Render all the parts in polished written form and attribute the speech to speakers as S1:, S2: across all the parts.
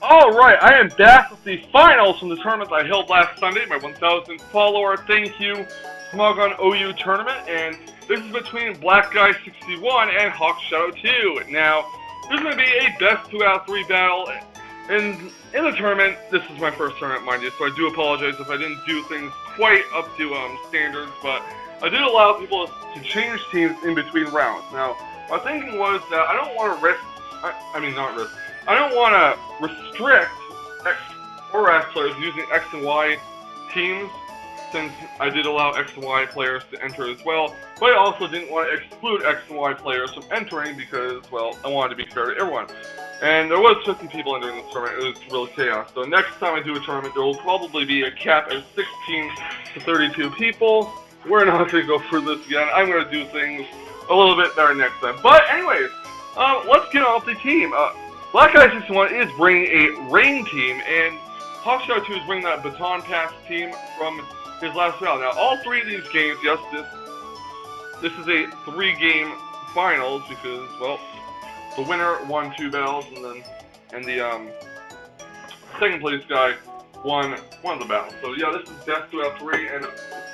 S1: Alright, I am back with the finals from the tournament I held last Sunday, my 1,000 follower thank you Smogon OU Tournament, and this is between Blackguy61 and Hawkshadow2. Now, this is going to be a best 2 out of 3 battle, and in the tournament, this is my first tournament, mind you, so I do apologize if I didn't do things quite up to standards, but I did allow people to change teams in between rounds. Now, my thinking was that I don't want to risk, I don't want to restrict X or S players using X and Y teams, since I did allow X and Y players to enter as well, but I also didn't want to exclude X and Y players from entering because, well, I wanted to be fair to everyone. And there was 50 people entering this tournament. It was real chaos. So next time I do a tournament, there will probably be a cap of 16 to 32 people. We're not going to go through this again. I'm going to do things a little bit better next time. But anyways, let's get off the team. Blackguy61 is bringing a rain team, and Hawkshadow2 is bringing that baton pass team from his last battle. Now, all three of these games, yes, this is a 3-game finals because, well, the winner won 2 battles, and the second place guy won one of the battles. So yeah, this is best 2 out of 3, and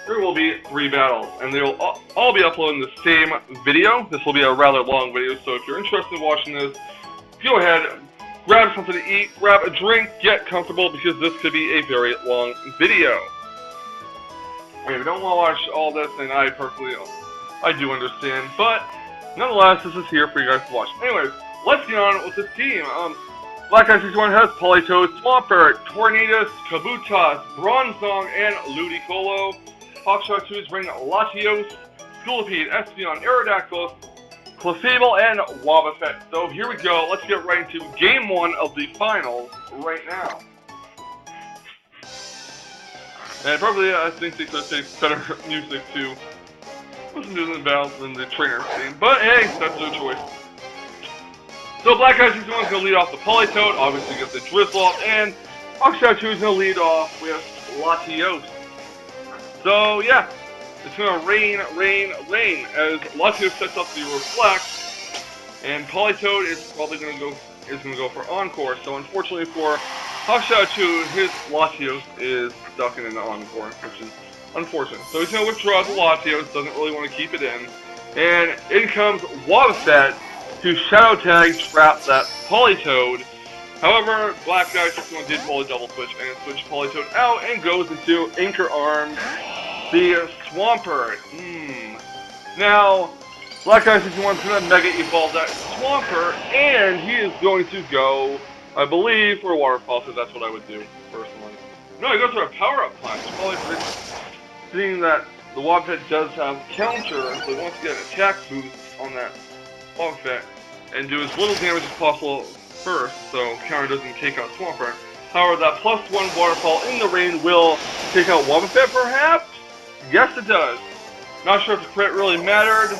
S1: there will be 3 battles, and they will all be uploading the same video. This will be a rather long video, so if you're interested in watching this, go ahead, grab something to eat, grab a drink, get comfortable, because this could be a very long video. I mean, if you don't want to watch all this, then I do understand, but nonetheless, this is here for you guys to watch. Anyways, let's get on with this team. Blackguy61 has Politoed, Swampert, Tornadus, Kabutas, Bronzong, and Ludicolo. Hawkshadow2 is bringing Latios, Scolipede, Espeon, Aerodactyl, Clefable, and Wobbuffet. So here we go. Let's get right into Game 1 of the finals right now. And probably, I think they could take better music to listen to the battles than the trainer's theme. But hey, that's their choice. So Blackguy61 is going to lead off the Politoed, obviously get the Drizzle off, and Hawkshadow2 is going to lead off with Latios. So yeah, it's going to rain as Latios sets up the Reflect, and Politoed is probably going to go for Encore. So unfortunately for Hawkshadow2, his Latios is stuck in an Encore, which is unfortunate. So he's going to withdraw the Latios, doesn't really want to keep it in, and in comes Wobbuffet to Shadow Tag trap that Politoed. However, Blackguy61 did pull a double switch and switch Politoed out and goes into Anchor Arms the Swampert. Now, Blackguy61 is going to Mega Evolve that Swampert, and he is going to go, I believe, for a Waterfall, because that's what I would do, personally. No, he goes for a Power-Up Punch. Probably seeing that the Wobbuffet does have counter, so he wants to get an attack boost on that Wobbuffet and do as little damage as possible first, so counter doesn't take out Swampert. However, that +1 Waterfall in the rain will take out Wobbuffet, perhaps? Yes, it does. Not sure if the crit really mattered.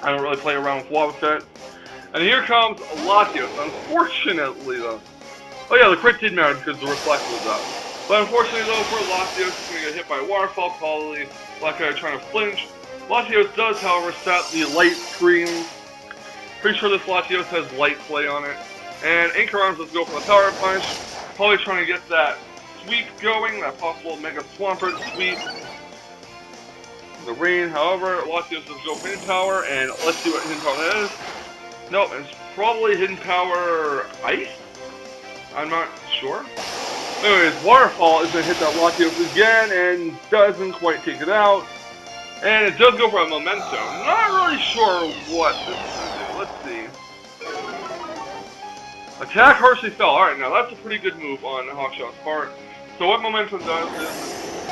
S1: I don't really play around with Wobbuffet. And here comes Latios. Unfortunately, though. Oh yeah, the crit did matter because the Reflect was up. But unfortunately, though, for Latios, he's going to get hit by a Waterfall, probably Blackguy trying to flinch. Latios does, however, set the light screen. Pretty sure this Latios has light play on it. And Anchor Arms, let's go for the Power Punch. Probably trying to get that sweep going, that possible Mega Swampert sweep. The rain, however, Latios does go for Hidden Power, and let's see what Hidden Power is. Nope, it's probably Hidden Power Ice? I'm not sure. Anyways, Waterfall is going to hit that Latios again and doesn't quite take it out. And it does go for a Memento. Not really sure what this is going to do. Let's see. Attack Harshly Fell. Alright, now that's a pretty good move on Hawkshadow's part. So what Momentum does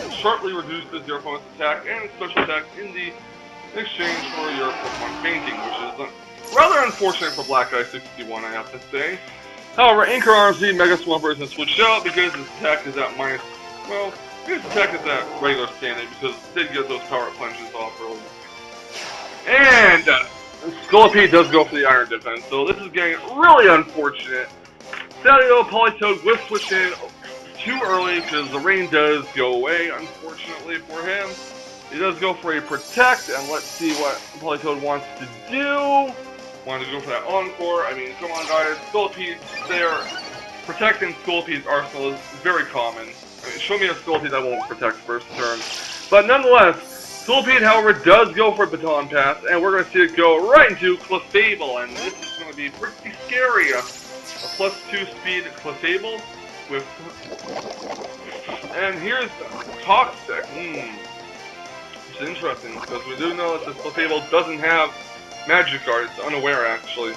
S1: is sharply reduces your opponent's attack and special attack in exchange for your Pokemon fainting, which is rather unfortunate for Blackguy61, I have to say. However, Anchor Arms, the Mega Swampert isn't switched out because his attack is at minus, well, his attack is at regular standing because it did get those Power Punches off early. And Scolipede does go for the Iron Defense, so this is getting really unfortunate. Sadly though, Politoed will switch in too early because the rain does go away, unfortunately for him. He does go for a Protect, and let's see what Politoed wants to do. Wanted to go for that Encore. I mean, come on guys, Scolipede there Protect in Skullpede's arsenal is very common. I mean, show me a Skullpede that won't protect first turn. But nonetheless, Skullpede, however, does go for Baton Pass, and we're going to see it go right into Clefable, and this is going to be pretty scary. A +2 speed Clefable with... And here's Toxic. Which is interesting, because we do know that this Clefable doesn't have Magic Guard. It's unaware, actually.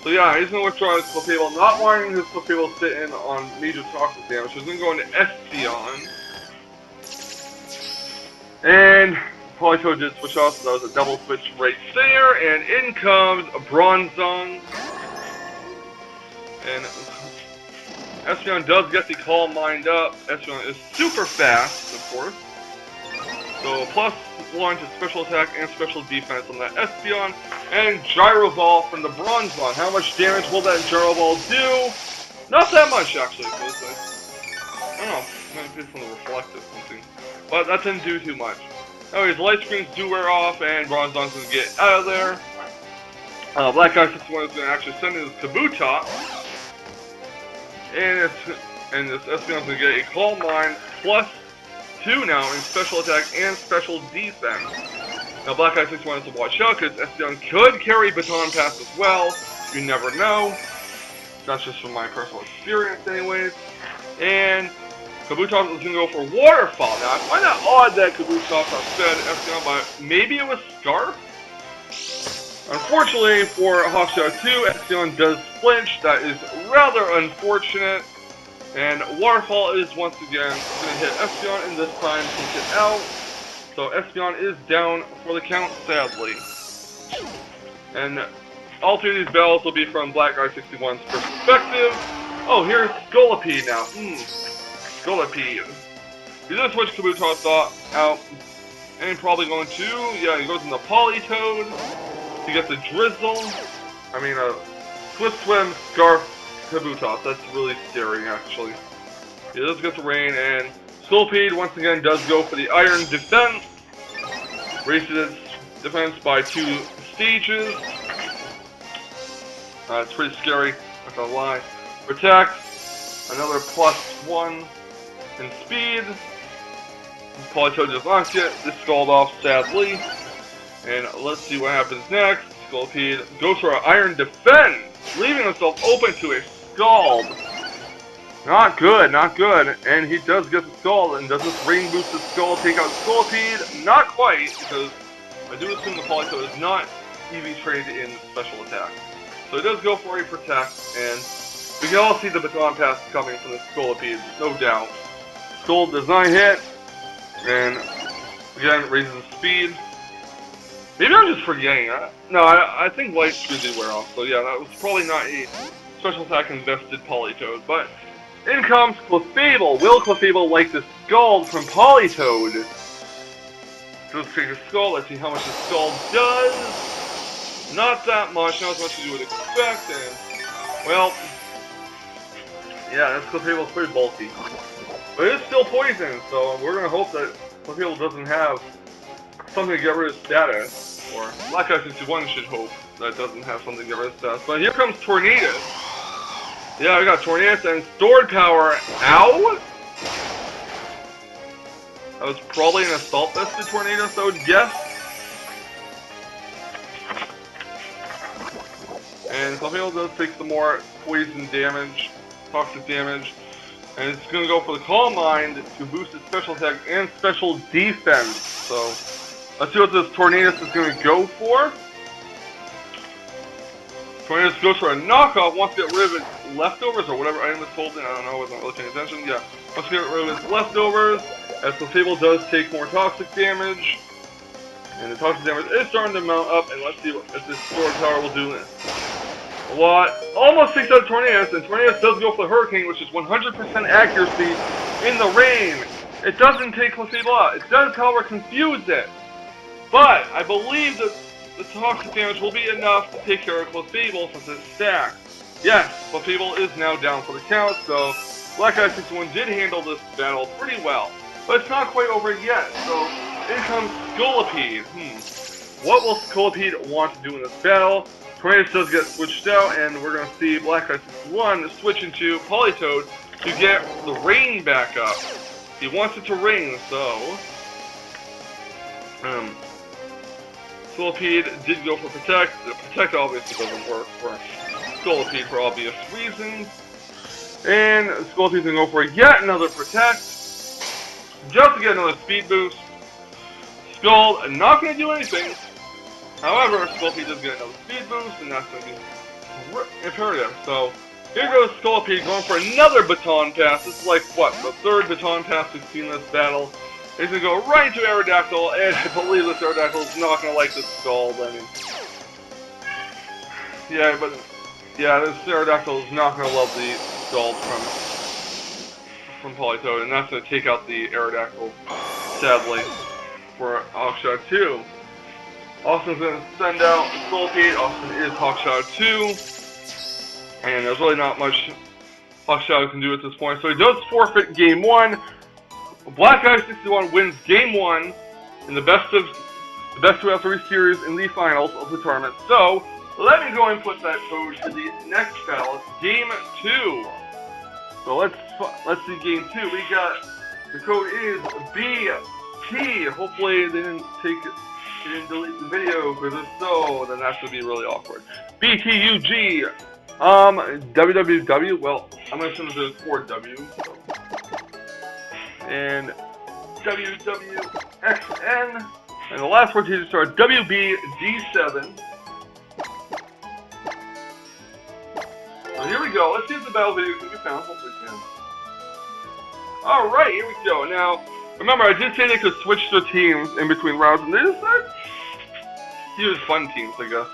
S1: So yeah, he's going to withdraw his Clefable, not wanting his Clefable sit in on major toxic damage. He's going to go into Espeon. And Politoed did switch off, so that was a double switch right there. And in comes a Bronzong. And Espeon does get the Calm Mind up. Espeon is super fast, of course. So +1 to special attack and special defense on that Espeon. And Gyro Ball from the Bronzong. How much damage will that Gyro Ball do? Not that much, actually. I don't know. Maybe it's from the reflective something. But that didn't do too much. Anyways, light screens do wear off, and Bronzong's going to get out of there. Blackguy61 is going to actually send in his Kabuto. And this Espeon's going to get a Calm Mind +2 now in special attack and special defense. Now Blackguy61 has to watch out because Espeon could carry Baton Pass as well. You never know. That's just from my personal experience anyways. And Kabuto is going to go for Waterfall. Now I find that odd that Kabuto fed Espeon, but maybe it was Scarf? Unfortunately for Hawkshadow2, Espeon does flinch. That is rather unfortunate. And Waterfall is once again going to hit Espeon, and this time take it out. So Espeon is down for the count, sadly. And all three of these battles will be from Blackguy61's perspective. Oh, here's Scolipede now. Scolipede. He does switch Kabuto thought out. And probably going to, yeah, he goes into Politoed. He gets a Drizzle. I mean, a Swift Swim, Scarf, Kabuto. That's really scary, actually. He does get the Rain, and Scolipede once again does go for the Iron Defense. Raises its defense by 2 stages. It's pretty scary, not gonna lie. Protect, another +1 in speed. Politoed does not get this Scald off, sadly. And let's see what happens next. Scolipede goes for an Iron Defense, leaving himself open to a Scald. Not good, not good. And he does get the Scald, and does this Rain Boosted Scald take out Scolipede? Not quite, because I do assume the Politoed is not EV trained in special attack. So he does go for a Protect, and we can all see the Baton Pass coming from the Scolipede, no doubt. Scald does not hit, and again, raises the speed. Maybe I'm just forgetting. I think light screen did wear off, so yeah, that was probably not a special attack invested Politoed, but in comes Clefable. Will Clefable like the Scald from Politoed? Let's take a Scald, let's see how much the Scald does. Not that much, not as much as you would expect, and, well, yeah, this Clefable's pretty bulky. But it is still poison, so we're going to hope that Clefable doesn't have something to get rid of status. Or Blackguy61 should hope that it doesn't have something to get rid of status. But here comes Tornadus. Yeah, we got Tornadus and Stored Power. Ow! That was probably an Assault Vested Tornadus, I would guess. And Clefable does take some more poison damage, toxic damage. And it's going to go for the Calm Mind to boost its special attack and special defense. So, let's see what this Tornadus is going to go for. Tornadus goes for a knockoff, wants to get rid of its leftovers or whatever item is holding. I don't know, I wasn't really paying attention. Yeah, wants to get rid of its leftovers, as Clefable does take more toxic damage. And the toxic damage is starting to mount up, and let's see if this Stored Power will do this. A lot. Almost takes out Tornadus, and Tornadus does go for the Hurricane, which is 100% accuracy in the rain. It doesn't take Clefable out. It does, however, confuse it. But I believe that the toxic damage will be enough to take care of Clefable since it's stacked. Yes, Clefable is now down for the count, so Blackguy61 did handle this battle pretty well. But it's not quite over yet, so in comes Scolipede. What will Scolipede want to do in this battle? Tornadus does get switched out, and we're going to see Blackguy61 switch into Politoed to get the rain back up. He wants it to rain, so... Scolipede did go for Protect. The Protect obviously doesn't work for Scolipede for obvious reasons. And Scolipede can go for yet another Protect, just to get another Speed Boost. Skull not going to do anything. However, Scolipede does get another Speed Boost, and that's going to be imperative. So, here goes Scolipede going for another Baton Pass. This is like, what, the third Baton Pass we've seen in this battle. He's going to go right into Aerodactyl, and I believe this Aerodactyl is not going to like this Skull. I mean, yeah, but, yeah, this Aerodactyl is not going to love the Skull from Politoed, and that's going to take out the Aerodactyl, sadly, for Hawkshadow2. Austin's going to send out Scolipede. Austin is Hawkshadow2, and there's really not much Hawkshadow can do at this point, so he does forfeit Game 1. Blackguy61 wins Game 1 in the best 2 out of 3 series in the finals of the tournament. So, let me go and put that code to the next battle. It's Game 2. So let's see Game 2. We got, the code is BT. Hopefully they didn't delete the video, because if so, then that should be really awkward. BTUG. WWW. Well, I'm gonna send it to 4W. So. And WWXN, and the last 4 digits are WBD7. So here we go. Let's see if the battle video can be found. Hopefully we can. Alright, here we go. Now, remember, I did say they could switch their teams in between rounds, and they decided to use fun teams, I guess,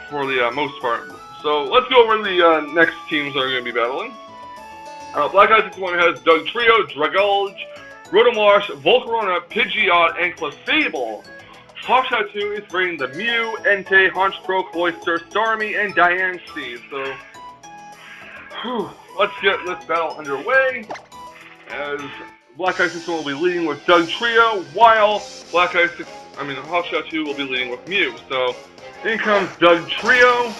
S1: for the most part. So let's go over the next teams that are going to be battling. Blackguy61 has Doug Trio, Dragulge, Rotomarsh, Volcarona, Pidgeot, and Clefable. Hawkshadow2 is bringing the Mew, Entei, Honchkrow, Cloyster, Starmie, and Diancie. So, let's get this battle underway. As Blackguy61 will be leading with Doug Trio, while Hawkshadow2 will be leading with Mew. So, in comes Doug Trio,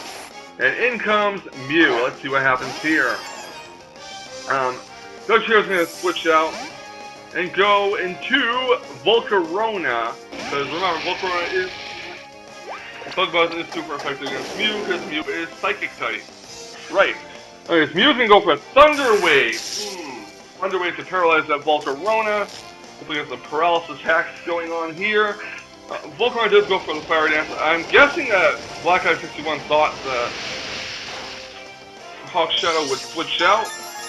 S1: and in comes Mew. Let's see what happens here. Doug Trio's going to switch out and go into Volcarona, because remember, Volcarona is, Bug Buzz is super effective against Mew, because Mew is Psychic type. Right. Okay, so Mew's going to go for Thunder Wave. Thunder Wave to paralyze that Volcarona. Hopefully get some paralysis hacks going on here. Volcarona does go for the Fire Dance. I'm guessing that Blackguy61 thought that Hawkshadow would switch out.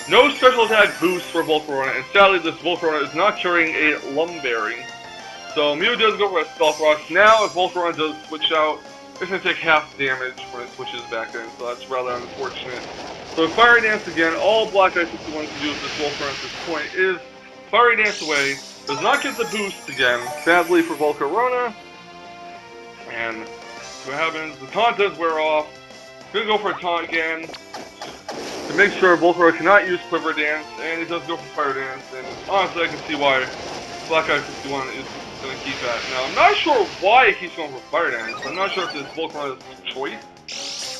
S1: No special attack boost for Volcarona, and sadly this Volcarona is not carrying a Lumberry. So Mew does go for a Stealth Rock. Now if Volcarona does switch out, it's going to take half damage when it switches back in, so that's rather unfortunate. So Fire Dance again, all Blackguy61 can do with this Volcarona at this point is Fire Dance away. Does not get the boost again, sadly for Volcarona. And what happens, the taunt does wear off. Gonna go for a taunt again. To make sure Volcarona cannot use Quiver Dance, and it does go for Fire Dance, and honestly I can see why Blackguy61 is going to keep that. Now, I'm not sure why it keeps going for Fire Dance. I'm not sure if it's Volcarona's choice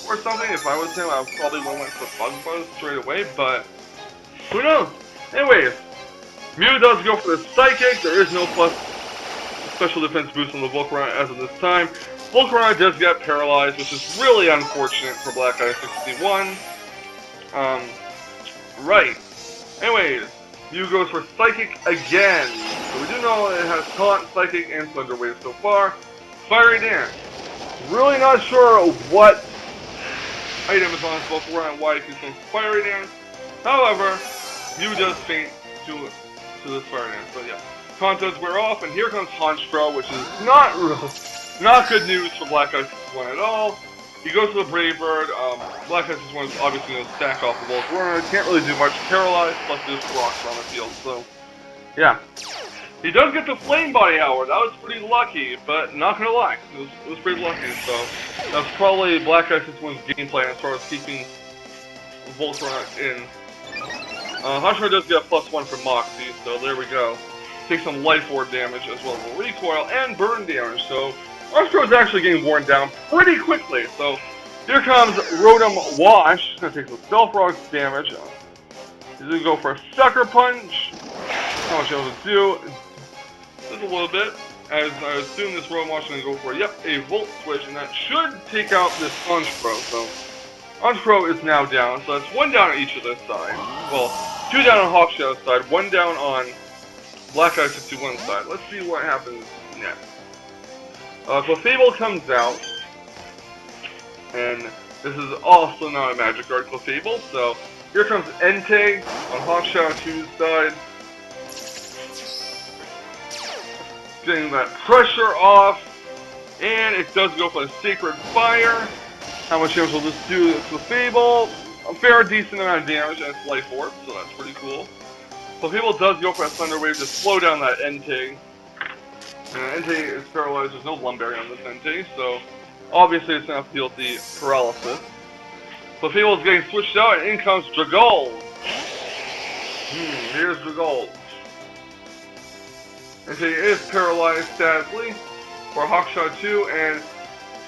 S1: or something. If I was him, I probably would have went for Bug Buzz straight away, but who knows? Anyways, Mew does go for the Psychic. There is no plus special defense boost on the Volcarona as of this time. Volcarona does get paralyzed, which is really unfortunate for Blackguy61. Right. Anyways, Mew goes for Psychic again. So we do know it has Taunt, Psychic, and Thunder Wave so far. Fiery Dance. Really not sure what item is on his Volcarona and why it keeps on Fiery Dance. However, Mew does faint to this Fire Dance. So yeah, Taunt does wear off, and here comes Honchkrow, which is not good news for Blackguy61 at all. He goes to the Brave Bird. Blackguy61 is obviously going to stack off the Volcarona. Can't really do much. Paralyzed, plus there's rocks on the field. So, yeah. He does get the Flame Body, however. That was pretty lucky, but not going to lie. It was pretty lucky. So, that's probably Blackguy61's game plan as far as keeping Volcarona in. Hawkshadow does get a +1 from Moxie, so there we go. Take some Life Orb damage as well as a recoil and burn damage. So, Orange Pro is actually getting worn down pretty quickly, so here comes Rotom Wash. He's going to take some Stealth Rocks damage. He's going to go for a Sucker Punch. How much able to do? Just a little bit, as I assume this Rotom Wash is going to go for, a Volt Switch, and that should take out this Orange Pro. So Orange Pro is now down, so that's 1 down on each of their sides. Well, 2 down on Hawkshadow's side, 1 down on Blackguy61 side. Let's see what happens next. Clefable comes out, and this is also not a Magic Guard Clefable, so here comes Entei on Hawkshadow2's side. Getting that pressure off, and it does go for a Sacred Fire. How much damage will this do to Clefable? A fair decent amount of damage, and it's Life Orb, so that's pretty cool. Clefable does go for a Thunder Wave to slow down that Entei. And Entei is paralyzed, there's no Lumberry on this Entei, so obviously it's going to have to deal with the paralysis. Clefable is getting switched out, and in comes Dragold. Here's Dragold. Entei is paralyzed statically for Hawkshadow2, and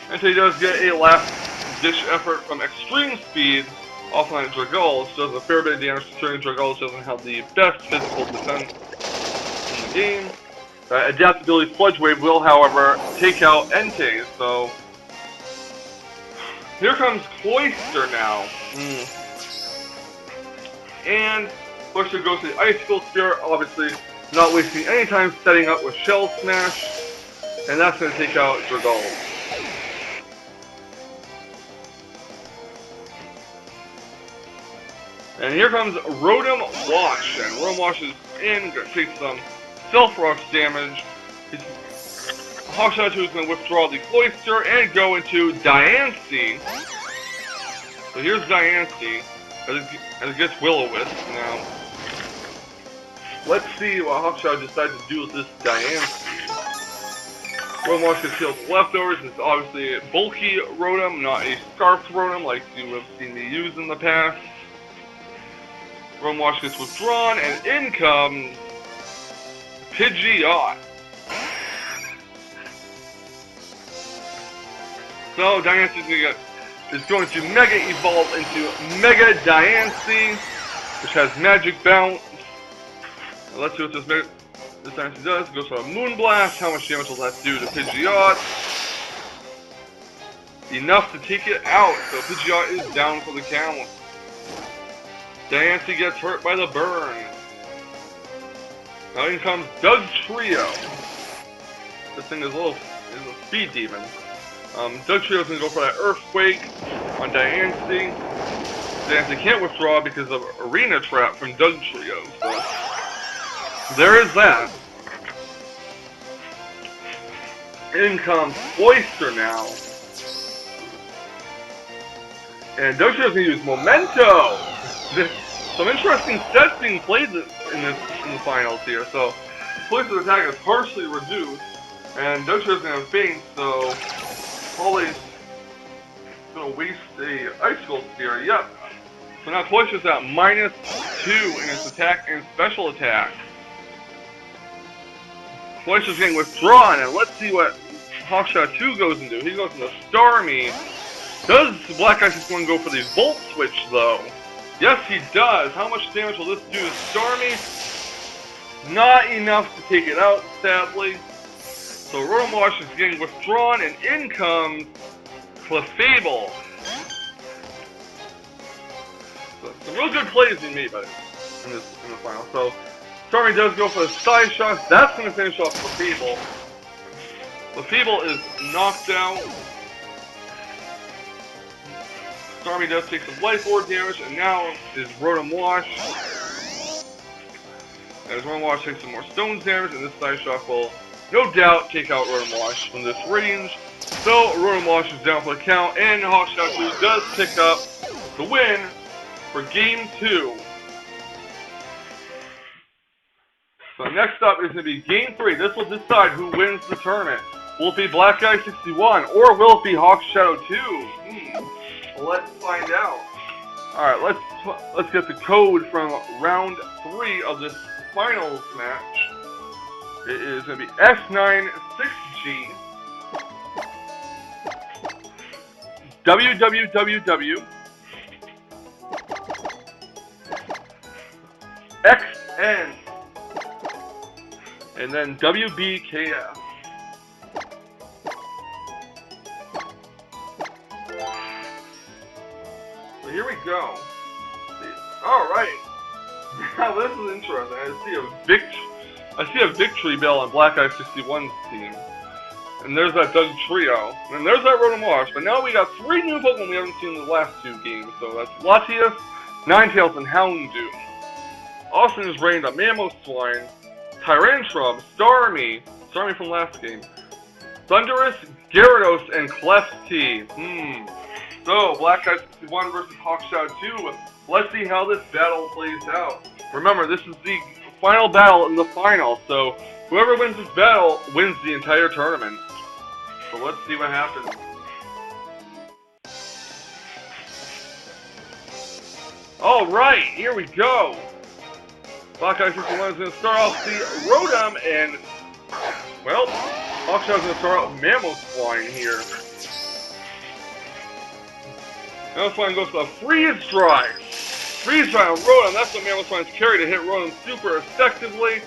S1: Entei does get a last-ditch effort from Extreme Speed off on Dragold, so does a fair bit of damage considering Dragold doesn't have the best physical defense in the game. Adaptability Sludge Wave will, however, take out Entei, so here comes Cloyster now. And Cloyster goes to the Icicle Spirit, obviously not wasting any time setting up with Shell Smash, and that's going to take out Dragold. And here comes Rotom Wash, and Rotom Wash is in, going to take some Stealth Rocks damage. Hawkshadow2 is going to withdraw the Cloyster and go into Diancie. So here's Diancie, as it gets Will-O-Wisp now. Let's see what Hawkshadow decides to do with this Diancie. Rotom Wash gets healed leftovers. It's obviously a bulky Rotom, not a Scarfed Rotom like you have seen me use in the past. Rotom Wash gets withdrawn, and in comes Pidgeot. So Diancie is going to Mega Evolve into Mega Diancie, which has Magic Bounce. Now let's see what this Diancie does. It goes for a Moonblast. How much damage will that do to Pidgeot? Enough to take it out, so Pidgeot is down for the count. Diancie gets hurt by the burn. Now in comes Dugtrio. This thing is a speed demon. Dugtrio is going to go for that Earthquake on Diancie. Diancie can't withdraw because of Arena Trap from Dugtrio. So there is that. In comes Cloyster now. And Dugtrio is going to use Memento. Some interesting sets being played in the finals here. So Cloyster's attack is partially reduced, and Dugtrio's going to faint, so Holly's going to waste a Icicle Spear. Yep. So now Cloyster's at -2 in its attack and special attack. Cloyster's getting withdrawn, and let's see what Hawkshadow2 goes into. He goes into Starmie. Does Blackguy61 go for the Volt Switch, though? Yes, he does. How much damage will this do to Starmie? Not enough to take it out, sadly. So Rotom Wash is getting withdrawn, and in comes Clefable. So some real good plays being made by in the final. So Starmie does go for the Side Shock. That's going to finish off Clefable. Clefable is knocked out. Starmie does take some Life Orb damage, and now is Rotom Wash. As Rotom Wash takes some more Stones damage, and this Side Shock will no doubt take out Rotom Wash from this range. So Rotom Wash is down for the count, and Hawkshadow2 does pick up the win for Game 2. So next up is going to be Game 3. This will decide who wins the tournament. Will it be Blackguy61, or will it be Hawkshadow2? Let's find out. Alright, let's get the code from round 3 of this finals match. It is going to be S96G. WWWW XN and then WBKF. So here we go. Alright. Now this is interesting. I see a victory bell on Blackguy61's team. And there's that Doug Trio. And there's that Rotom Wash. But now we got 3 new Pokemon we haven't seen in the last 2 games. So that's Latias, Ninetales, and Houndoom. Also is rained on Mamoswine, Tyrantrum, Starmie from last game, Thundurus, Gyarados, and Klefki. So, Blackguy61 versus Hawkshadow2. Let's see how this battle plays out. Remember, this is the final battle in the final, so whoever wins this battle wins the entire tournament. So let's see what happens. Alright, here we go. Blackguy61 is going to start off the Rotom, and, well, Hawkshadow's going to start out Mamoswine here. Mamoswine goes for a Freeze Dry. Freeze Dry on Rotom, that's what Mamoswine's carry to hit Rotom super effectively.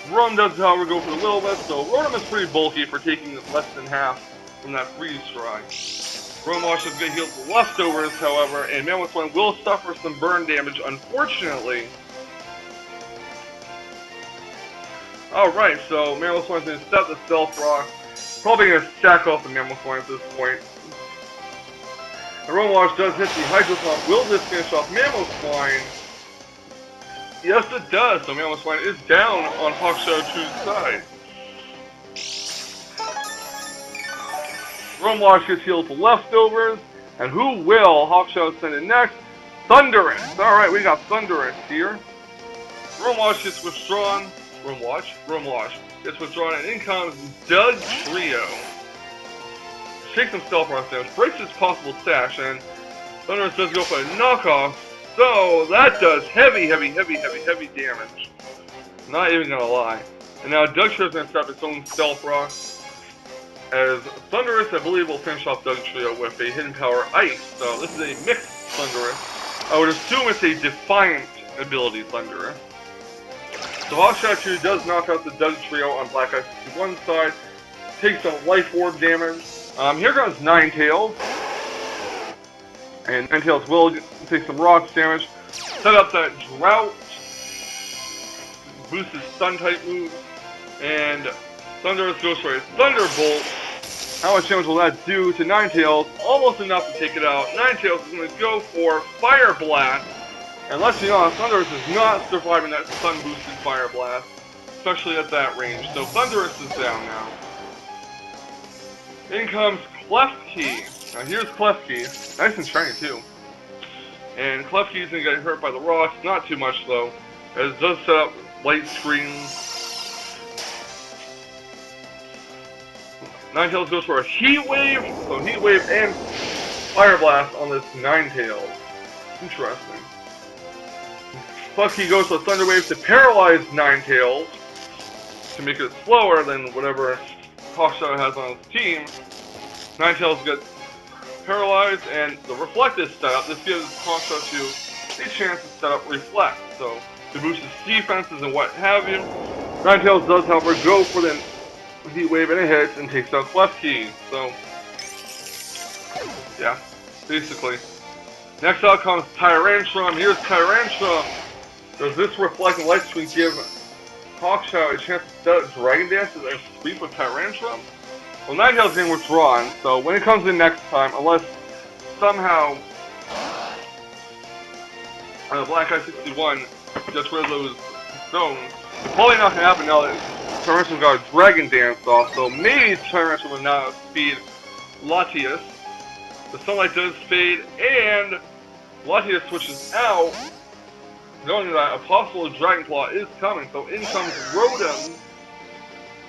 S1: Rotom does, however, go for a little bit, so Rotom is pretty bulky for taking less than half from that Freeze Dry. Rotom Wash is going to heal the leftovers, however, and Mamoswine will suffer some burn damage, unfortunately. Alright, so Mamoswine's going to set the Stealth Rock. Probably going to stack off the Mamoswine at this point. The Rotom Wash does hit the Hydro Pump. Will this finish off Mamoswine? Yes, it does. So Mamoswine is down on Hawkshadow2's side. Rotom Wash gets healed to leftovers. And who will Hawkshadow send in next? Thundurus. Alright, we got Thundurus here. Rotom Wash gets withdrawn. Rotom Wash gets withdrawn, and in comes Doug Trio. Shakes some Stealth Rock damage, breaks his possible stash, and Thundurus does go for a knockoff, so that does heavy damage. Not even gonna lie. And now Doug Trio's gonna set up its own Stealth Rock, as Thundurus, I believe, will finish off Doug Trio with a Hidden Power Ice. So this is a mixed Thundurus. I would assume it's a Defiant ability Thundurus. So Hawkshadow2 does knock out the Doug Trio on Blackguy61's side, takes some Life Orb damage. Here comes Ninetales, and Ninetales will take some Rocks damage, set up that Drought, boost his Sun-type move, and Thundurus goes for a Thunderbolt. How much damage will that do to Ninetales? Almost enough to take it out. Ninetales is going to go for Fire Blast. And let's be honest, Thundurus is not surviving that sun-boosted Fire Blast, especially at that range. So Thundurus is down now. In comes Klefki. Now here's Klefki. Nice and shiny too. And Klefki is going to get hurt by the rocks, not too much though, as it does set up light screens. Ninetales goes for a Heat Wave, so Heat Wave and Fire Blast on this Ninetales. Interesting. Klefki goes for Thunder Wave to paralyze Ninetales, to make it slower than whatever Hawkshadow has on his team. Ninetales gets paralyzed, and the Reflect is set up. This gives Hawkshadow2 a chance to set up Reflect, so to boost his defenses and what have you. Ninetales does, however, go for the Heat Wave, and it hits and takes out Klefki. So, yeah, basically. Next out comes Tyrantrum. Here's Tyrantrum. Does this Reflect and Light Screen give Hawkshadow a chance to set up Dragon Dance and sweep with Tyrantrum? Well, Ninetales is being withdrawn, so when it comes in next time, unless somehow Blackguy61 gets rid of those stones, it's probably not going to happen now that Tyrantrum got a Dragon Dance off, so maybe Tyrantrum will not speed Latias. The Sunlight does fade, and Latias switches out, knowing that a possible Dragon Claw is coming, so in comes Rotom.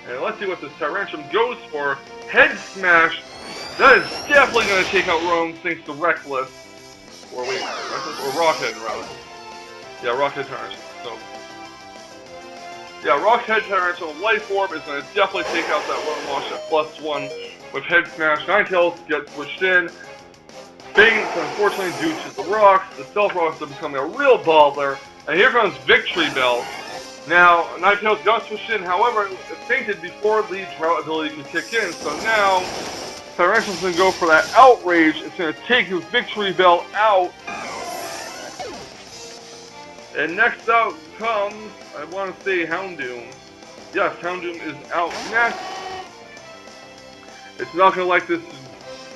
S1: And let's see what this Tyrantrum goes for. Head Smash! That is definitely going to take out Rotom thanks to Reckless. Or wait, Reckless? Or Rockhead, rather. Yeah, Rockhead Tyrantrum. So, yeah, Rockhead Tyrantrum Life Orb is going to definitely take out that Rotom Wash at +1 with Head Smash. Ninetales gets switched in. faint, unfortunately, due to the rocks. The Stealth Rocks are becoming a real bother. And here comes Victory Bell. Now, Ninetales got switched in, however, it fainted before the Drought ability could kick in. So now, Tyrantrum's going to go for that Outrage. It's going to take his Victory Bell out. And next out comes, I want to say Houndoom. Yes, Houndoom is out next. It's not going to like this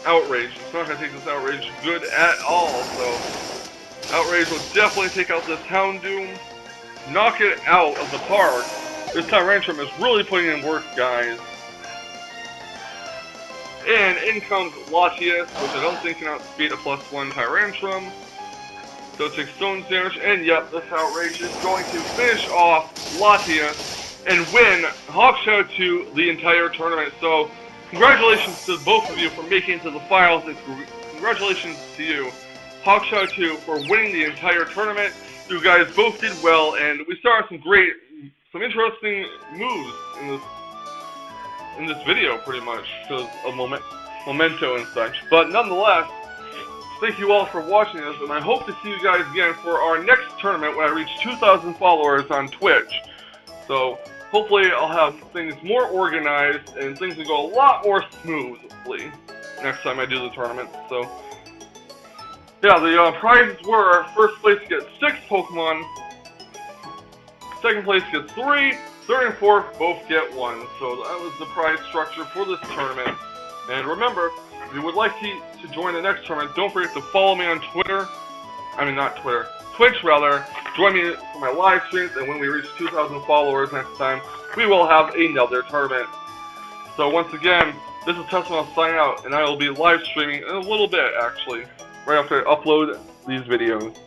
S1: Outrage. It's not going to take this Outrage good at all. So, Outrage will definitely take out this Houndoom. Knock it out of the park. This Tyrantrum is really putting in work, guys. And in comes Latias, which I don't think can outspeed a +1 Tyrantrum. So it takes Stone Damage, and yep, this Outrage is going to finish off Latias and win Hawkshadow2 the entire tournament. So congratulations to both of you for making it to the finals, and congratulations to you, Hawkshadow2, for winning the entire tournament. You guys both did well, and we saw some interesting moves in this video, pretty much, because of memento and such. But nonetheless, thank you all for watching this, and I hope to see you guys again for our next tournament when I reach 2,000 followers on Twitch. So hopefully I'll have things more organized and things will go a lot more smoothly next time I do the tournament. So yeah, the prizes were: first place gets 6 Pokemon, second place gets 3, third and fourth both get 1. So that was the prize structure for this tournament. And remember, if you would like to join the next tournament, don't forget to follow me on Twitter. I mean, not Twitter. Twitch, rather. Join me for my live streams, and when we reach 2,000 followers next time, we will have another tournament. So once again, this is Tesla signing out, and I will be live streaming in a little bit, actually, right after I upload these videos.